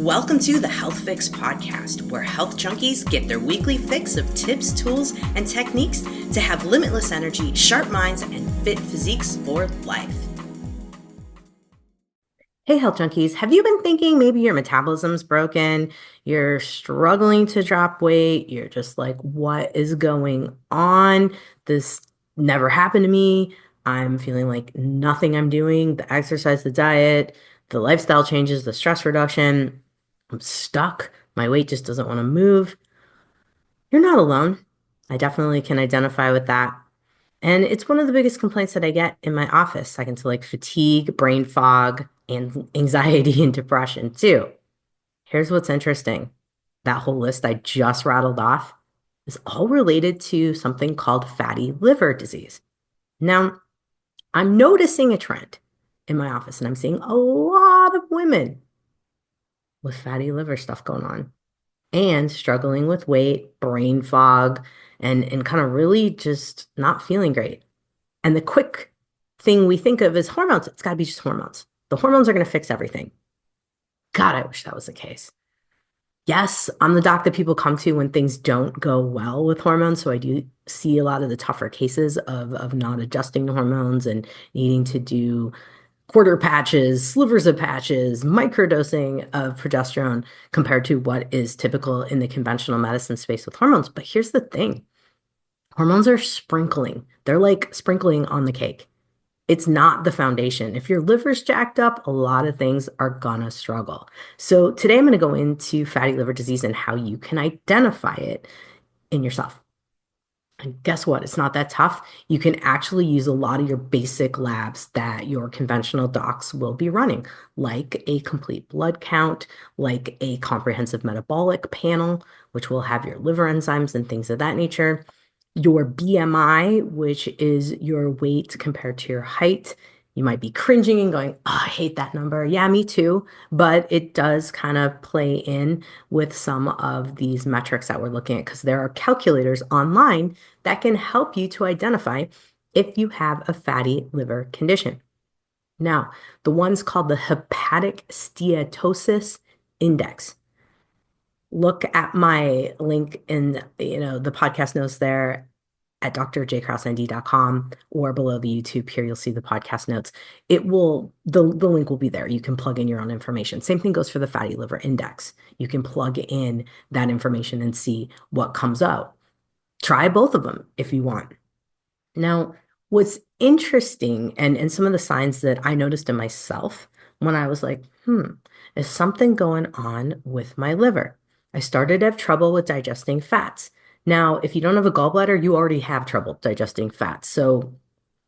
Welcome to the Health Fix podcast, where health junkies get their weekly fix of tips, tools, and techniques to have limitless energy, sharp minds, and fit physiques for life. Hey, health junkies, have you been thinking maybe your metabolism's broken? You're struggling to drop weight. You're just like, what is going on? This never happened to me. I'm feeling like nothing I'm doing, the exercise, the diet, the lifestyle changes, the stress reduction. I'm stuck. My weight just doesn't want to move. You're not alone. I definitely can identify with that. And it's one of the biggest complaints that I get in my office. I can see like fatigue, brain fog, and anxiety and depression too. Here's what's interesting. That whole list I just rattled off is all related to something called fatty liver disease. Now, I'm noticing a trend in my office, and I'm seeing a lot of women with fatty liver stuff going on and struggling with weight, brain fog, and kind of really just not feeling great. And the quick thing we think of is hormones. It's got to be just hormones. The hormones are going to fix everything. God, I wish that was the case. Yes, I'm the doc that people come to when things don't go well with hormones. So I do see a lot of the tougher cases of not adjusting to hormones and needing to do quarter patches, slivers of patches, microdosing of progesterone compared to what is typical in the conventional medicine space with hormones. But here's the thing. Hormones are sprinkling. They're like sprinkling on the cake. It's not the foundation. If your liver's jacked up, a lot of things are gonna struggle. So today I'm going to go into fatty liver disease and how you can identify it in yourself. And guess what? It's not that tough. You can actually use a lot of your basic labs that your conventional docs will be running, like a complete blood count, like a comprehensive metabolic panel, which will have your liver enzymes and things of that nature, your BMI, which is your weight compared to your height. You might be cringing and going, oh, I hate that number. Yeah, me too. But it does kind of play in with some of these metrics that we're looking at because there are calculators online that can help you to identify if you have a fatty liver condition. Now, the one's called the hepatic steatosis index. Look at my link in the podcast notes there at drjkrausend.com or below the YouTube here, you'll see the podcast notes. The link will be there. You can plug in your own information. Same thing goes for the fatty liver index. You can plug in that information and see what comes out. Try both of them if you want. Now, what's interesting and some of the signs that I noticed in myself when I was like, is something going on with my liver? I started to have trouble with digesting fats. Now, if you don't have a gallbladder, you already have trouble digesting fats. So,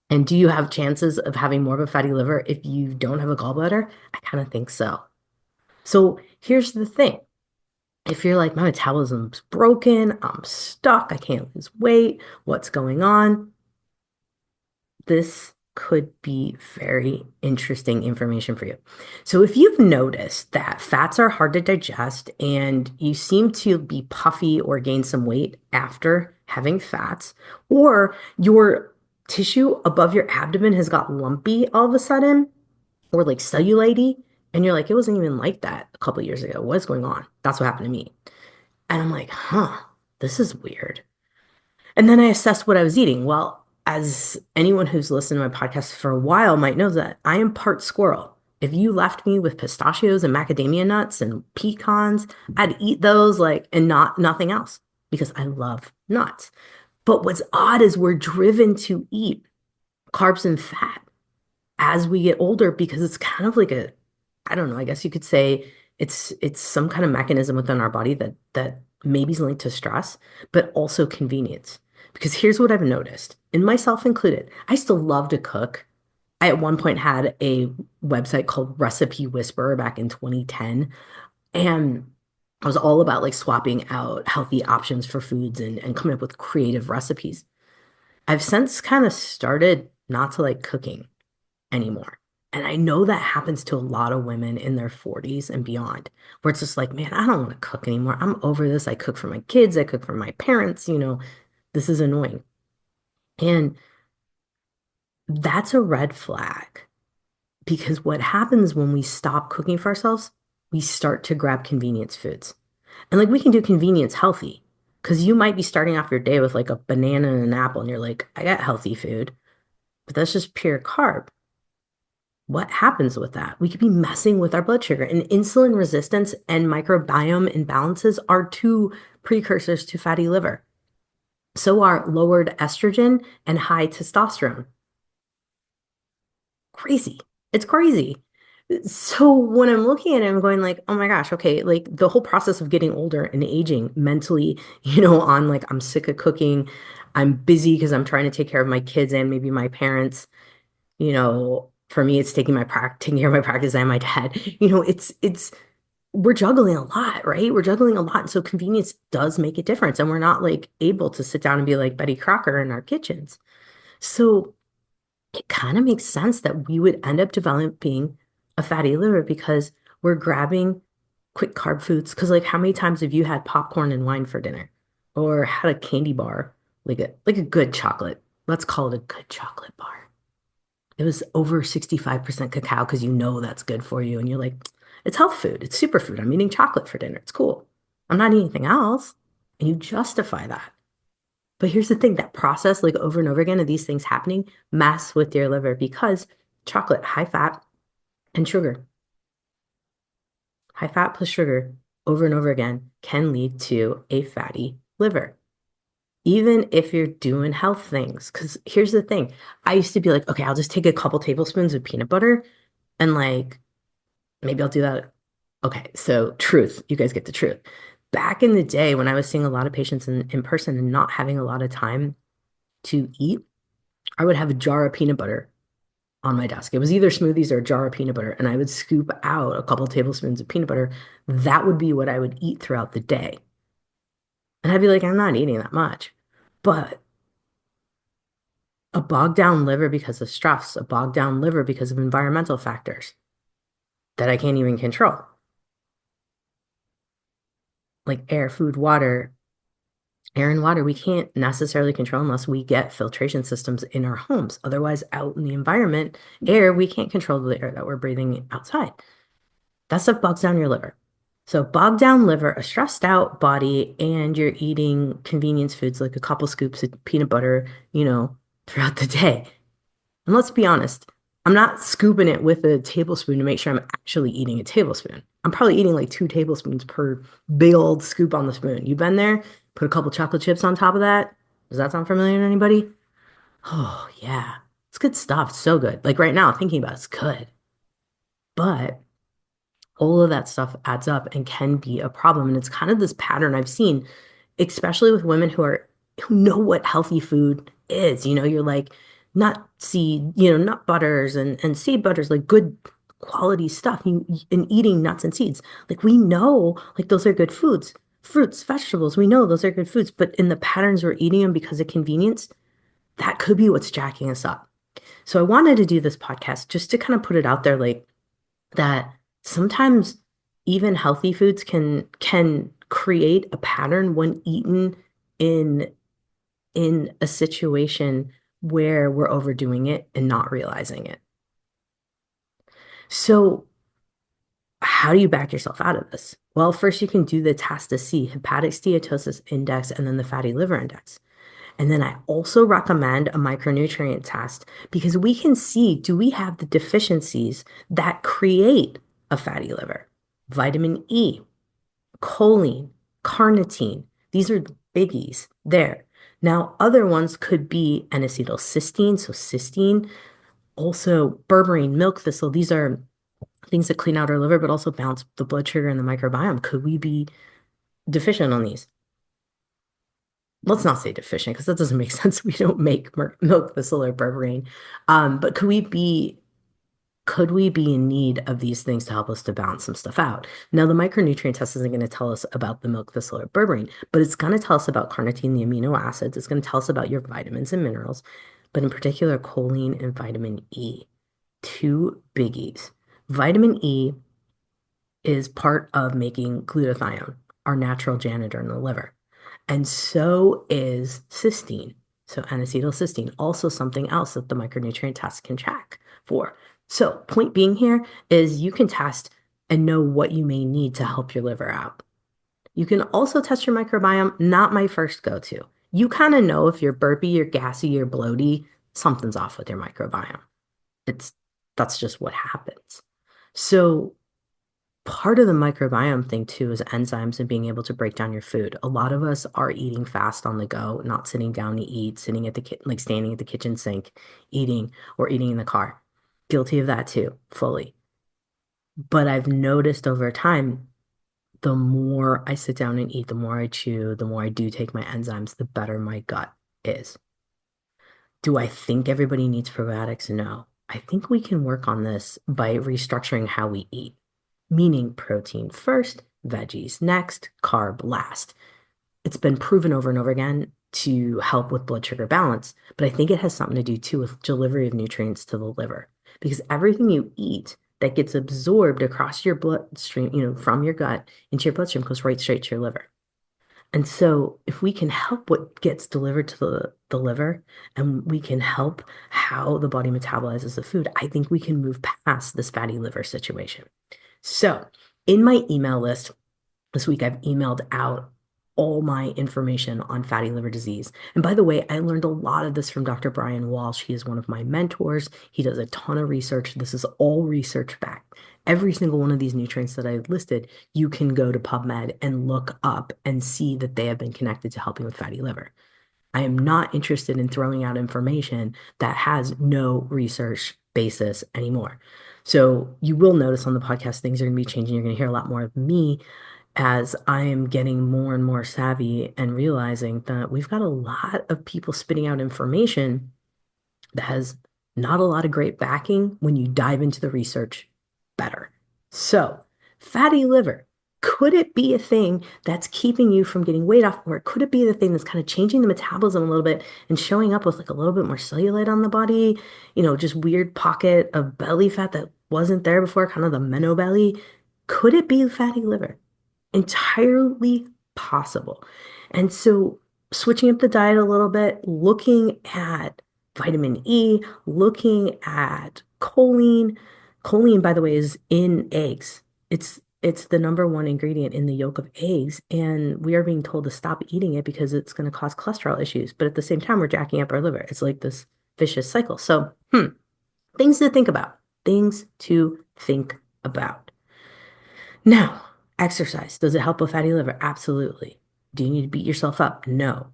and do you have chances of having more of a fatty liver if you don't have a gallbladder? I kind of think so. So here's the thing. If you're like, my metabolism's broken, I'm stuck, I can't lose weight, what's going on? This could be very interesting information for you. So if you've noticed that fats are hard to digest and you seem to be puffy or gain some weight after having fats, or your tissue above your abdomen has got lumpy all of a sudden, or like cellulite, and you're like, it wasn't even like that a couple of years ago. What's going on? That's what happened to me. And I'm like, this is weird. And then I assessed what I was eating. Well, as anyone who's listened to my podcast for a while might know that I am part squirrel. If you left me with pistachios and macadamia nuts and pecans, I'd eat those and nothing else because I love nuts. But what's odd is we're driven to eat carbs and fat as we get older because it's kind of like I don't know, I guess you could say it's some kind of mechanism within our body that maybe is linked to stress, but also convenience. Because here's what I've noticed, and myself included, I still love to cook. I at one point had a website called Recipe Whisperer back in 2010, and I was all about swapping out healthy options for foods and coming up with creative recipes. I've since kind of started not to like cooking anymore. And I know that happens to a lot of women in their 40s and beyond, where it's just like, man, I don't want to cook anymore. I'm over this. I cook for my kids. I cook for my parents. This is annoying. And that's a red flag because what happens when we stop cooking for ourselves, we start to grab convenience foods. And like we can do convenience healthy because you might be starting off your day with like a banana and an apple, and you're like, I got healthy food, but that's just pure carb. What happens with that? We could be messing with our blood sugar, and insulin resistance and microbiome imbalances are two precursors to fatty liver. So are lowered estrogen and high testosterone. Crazy. It's crazy. So when I'm looking at it, I'm going like, oh my gosh, okay, like the whole process of getting older and aging mentally, on like I'm sick of cooking. I'm busy because I'm trying to take care of my kids and maybe my parents. For me, it's taking care of my practice and my dad. It's we're juggling a lot, right? We're juggling a lot. And so convenience does make a difference. And we're not like able to sit down and be like Betty Crocker in our kitchens. So it kind of makes sense that we would end up developing a fatty liver because we're grabbing quick carb foods. Because like how many times have you had popcorn and wine for dinner? Or had a candy bar, like a good chocolate. Let's call it a good chocolate bar. It was over 65% cacao because you know that's good for you. And you're like, it's health food. It's superfood. I'm eating chocolate for dinner. It's cool. I'm not eating anything else. And you justify that. But here's the thing, that process, like over and over again of these things happening, mess with your liver because chocolate, high fat and sugar, high fat plus sugar over and over again can lead to a fatty liver. Even if you're doing health things. Because here's the thing, I used to be like, okay, I'll just take a couple tablespoons of peanut butter and like maybe I'll do that. Okay, so truth, you guys get the truth. Back in the day when I was seeing a lot of patients in person and not having a lot of time to eat, I would have a jar of peanut butter on my desk. It was either smoothies or a jar of peanut butter, and I would scoop out a couple tablespoons of peanut butter. That would be what I would eat throughout the day. And I'd be like, I'm not eating that much. But a bogged down liver because of stress, a bogged down liver because of environmental factors that I can't even control, like air, food, water. Air and water, we can't necessarily control unless we get filtration systems in our homes. Otherwise, out in the environment, air, we can't control the air that we're breathing outside. That stuff bogs down your liver. So, bogged down liver, a stressed out body, and you're eating convenience foods like a couple scoops of peanut butter, throughout the day. And let's be honest, I'm not scooping it with a tablespoon to make sure I'm actually eating a tablespoon. I'm probably eating like 2 tablespoons per big old scoop on the spoon. You been there? Put a couple chocolate chips on top of that. Does that sound familiar to anybody? Oh, yeah. It's good stuff. It's so good. Like right now, thinking about it's good. But all of that stuff adds up and can be a problem. And it's kind of this pattern I've seen, especially with women who know what healthy food is. You're like nut seed, nut butters and seed butters, like good quality stuff. And eating nuts and seeds. Like we know like those are good foods. Fruits, vegetables, we know those are good foods, but in the patterns we're eating them because of convenience, that could be what's jacking us up. So I wanted to do this podcast just to kind of put it out there, like that sometimes even healthy foods can create a pattern when eaten in a situation where we're overdoing it and not realizing it. So how do you back yourself out of this? Well, first you can do the task to see hepatic steatosis index and then the fatty liver index. And then I also recommend a micronutrient test because we can see, do we have the deficiencies that create a fatty liver? Vitamin E, choline, carnitine. These are biggies there. Now, other ones could be N-acetylcysteine, so cysteine, also berberine, milk thistle. These are things that clean out our liver, but also balance the blood sugar and the microbiome. Could we be deficient on these? Let's not say deficient because that doesn't make sense. We don't make milk thistle or berberine. But could we be in need of these things to help us to balance some stuff out? Now, the micronutrient test isn't going to tell us about the milk thistle or berberine, but it's going to tell us about carnitine, the amino acids. It's going to tell us about your vitamins and minerals, but in particular, choline and vitamin E, two biggies. Vitamin E is part of making glutathione, our natural janitor in the liver. And so is cysteine. So N-acetylcysteine, also something else that the micronutrient test can check for. So point being here is you can test and know what you may need to help your liver out. You can also test your microbiome, not my first go-to. You kind of know if you're burpy, you're gassy, you're bloaty, something's off with your microbiome. It's that's just what happens. So part of the microbiome thing too is enzymes and being able to break down your food. A lot of us are eating fast on the go, not sitting down to eat, sitting at the like standing at the kitchen sink, eating or eating in the car. Guilty of that too, fully. But I've noticed over time, the more I sit down and eat, the more I chew, the more I do take my enzymes, the better my gut is. Do I think everybody needs probiotics? No. I think we can work on this by restructuring how we eat, meaning protein first, veggies next, carb last. It's been proven over and over again to help with blood sugar balance, but I think it has something to do too with delivery of nutrients to the liver because everything you eat that gets absorbed across your bloodstream, from your gut into your bloodstream goes right straight to your liver. And so if we can help what gets delivered to the liver and we can help how the body metabolizes the food, I think we can move past this fatty liver situation. So in my email list this week, I've emailed out all my information on fatty liver disease. And by the way, I learned a lot of this from Dr. Brian Walsh. He is one of my mentors. He does a ton of research. This is all research backed. Every single one of these nutrients that I listed, you can go to PubMed and look up and see that they have been connected to helping with fatty liver. I am not interested in throwing out information that has no research basis anymore. So you will notice on the podcast things are going to be changing. You're going to hear a lot more of me as I am getting more and more savvy and realizing that we've got a lot of people spitting out information that has not a lot of great backing when you dive into the research better. So, fatty liver, could it be a thing that's keeping you from getting weight off, or could it be the thing that's kind of changing the metabolism a little bit and showing up with like a little bit more cellulite on the body, just weird pocket of belly fat that wasn't there before, kind of the menobelly? Could it be fatty liver? Entirely possible. And so switching up the diet a little bit, looking at vitamin E, looking at choline. Choline, by the way, is in eggs. It's the number one ingredient in the yolk of eggs, and we are being told to stop eating it because it's going to cause cholesterol issues. But at the same time, we're jacking up our liver. It's like this vicious cycle. So, things to think about. Things to think about. Now, exercise. Does it help with fatty liver? Absolutely. Do you need to beat yourself up? No.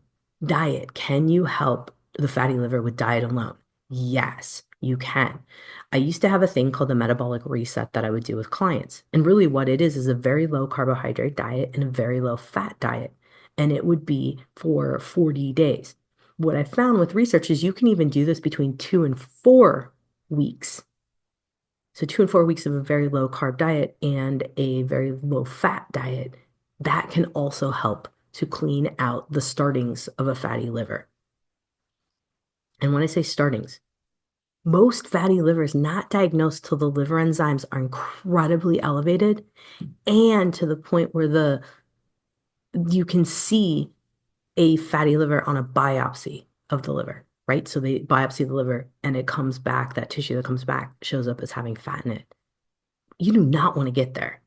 Diet. Can you help the fatty liver with diet alone? Yes, you can. I used to have a thing called the metabolic reset that I would do with clients. And really, what it is a very low carbohydrate diet and a very low fat diet. And it would be for 40 days. What I found with research is you can even do this between 2 and 4 weeks. So 2 and 4 weeks of a very low carb diet and a very low fat diet, that can also help to clean out the startings of a fatty liver. And when I say startings, most fatty liver is not diagnosed till the liver enzymes are incredibly elevated and to the point where you can see a fatty liver on a biopsy of the liver, right? So they biopsy the liver and it comes back, that tissue that comes back shows up as having fat in it. You do not want to get there.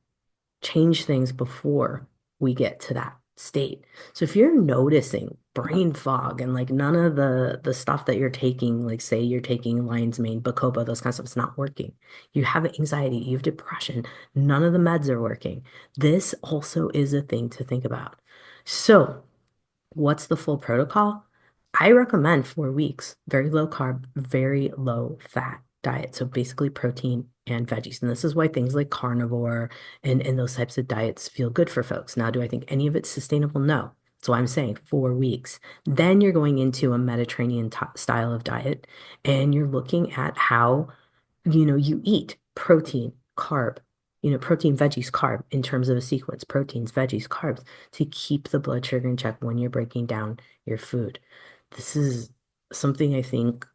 Change things before we get to that state. So if you're noticing brain fog and like none of the stuff that you're taking, like say you're taking lion's mane, bacopa, those kinds of stuff, it's not working. You have anxiety, you have depression, none of the meds are working. This also is a thing to think about. So what's the full protocol? I recommend 4 weeks, very low carb, very low fat diet. So basically protein and veggies. And this is why things like carnivore and those types of diets feel good for folks. Now, do I think any of it's sustainable? No. That's why I'm saying 4 weeks. Then you're going into a Mediterranean style of diet and you're looking at how, you eat protein, carb, protein, veggies, carb in terms of a sequence, proteins, veggies, carbs to keep the blood sugar in check when you're breaking down your food. This is something I think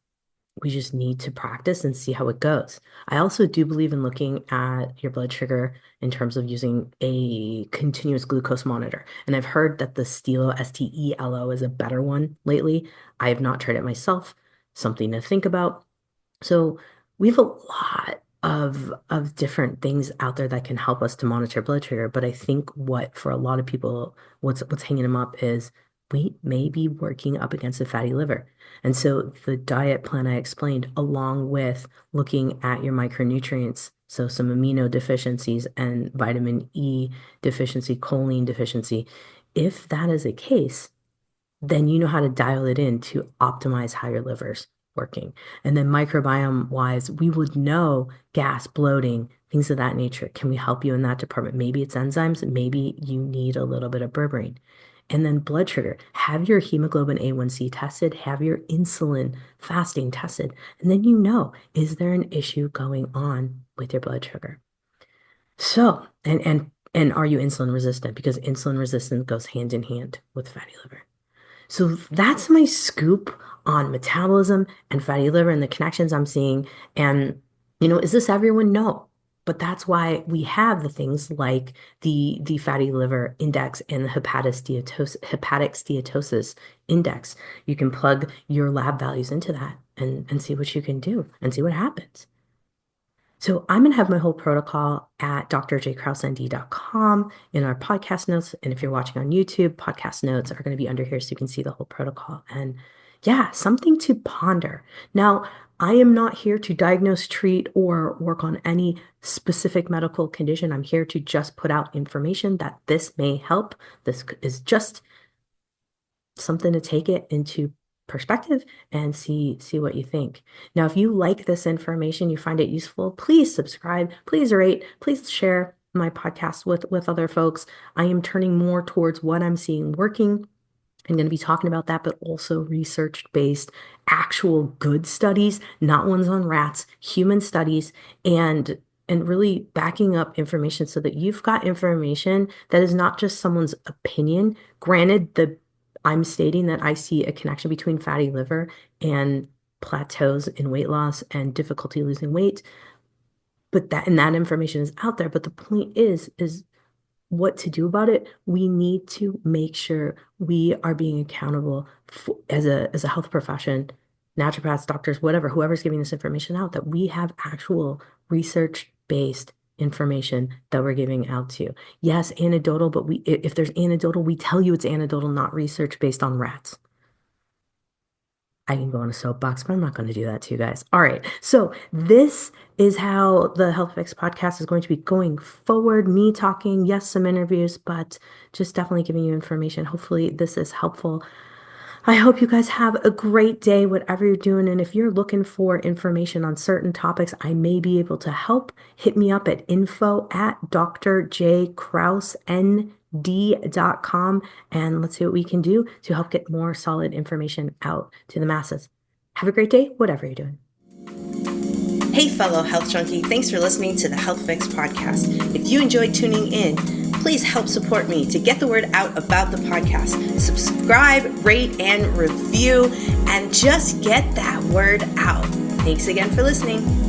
we just need to practice and see how it goes. I also do believe in looking at your blood sugar in terms of using a continuous glucose monitor. And I've heard that the Stelo, Stelo, is a better one lately. I have not tried it myself. Something to think about. So we have a lot of different things out there that can help us to monitor blood sugar. But I think what for a lot of people, what's hanging them up is we may be working up against a fatty liver. And so the diet plan I explained, along with looking at your micronutrients, so some amino deficiencies and vitamin E deficiency, choline deficiency, if that is a case, then you know how to dial it in to optimize how your liver's working. And then microbiome wise, we would know gas, bloating, things of that nature. Can we help you in that department? Maybe it's enzymes, maybe you need a little bit of berberine. And then blood sugar, have your hemoglobin A1C tested, have your insulin fasting tested, and then you know, is there an issue going on with your blood sugar? So, and are you insulin resistant? Because insulin resistance goes hand in hand with fatty liver. So that's my scoop on metabolism and fatty liver and the connections I'm seeing. And, is this everyone? No. But that's why we have the things like the fatty liver index and the hepatic steatosis index. You can plug your lab values into that and see what you can do and see what happens. So I'm going to have my whole protocol at drjkrauseND.com in our podcast notes. And if you're watching on YouTube, podcast notes are going to be under here so you can see the whole protocol. And yeah, something to ponder. Now, I am not here to diagnose, treat, or work on any specific medical condition. I'm here to just put out information that this may help. This is just something to take it into perspective and see what you think. Now, if you like this information, you find it useful, please subscribe, please rate, please share my podcast with other folks. I am turning more towards what I'm seeing working. I'm going to be talking about that, but also research-based, actual good studies, not ones on rats, human studies, and really backing up information so that you've got information that is not just someone's opinion. Granted, I'm stating that I see a connection between fatty liver and plateaus in weight loss and difficulty losing weight, but that information is out there. But the point is what to do about it. We need to make sure we are being accountable as a health profession, naturopaths, doctors, whatever, whoever's giving this information out, that we have actual research-based information that we're giving out to. Yes, anecdotal, but if there's anecdotal, we tell you it's anecdotal, not research based on rats. I can go on a soapbox, but I'm not going to do that to you guys. All right. So this is how the Health Fix podcast is going to be going forward. Me talking, yes, some interviews, but just definitely giving you information. Hopefully this is helpful. I hope you guys have a great day, whatever you're doing. And if you're looking for information on certain topics, I may be able to help. Hit me up at info@drjkrauseND.com and let's see what we can do to help get more solid information out to the masses. Have a great day, whatever you're doing. Hey, fellow health junkie, thanks for listening to the Health Fix podcast. If you enjoyed tuning in, please help support me to get the word out about the podcast. Subscribe, rate, and review, and just get that word out. Thanks again for listening.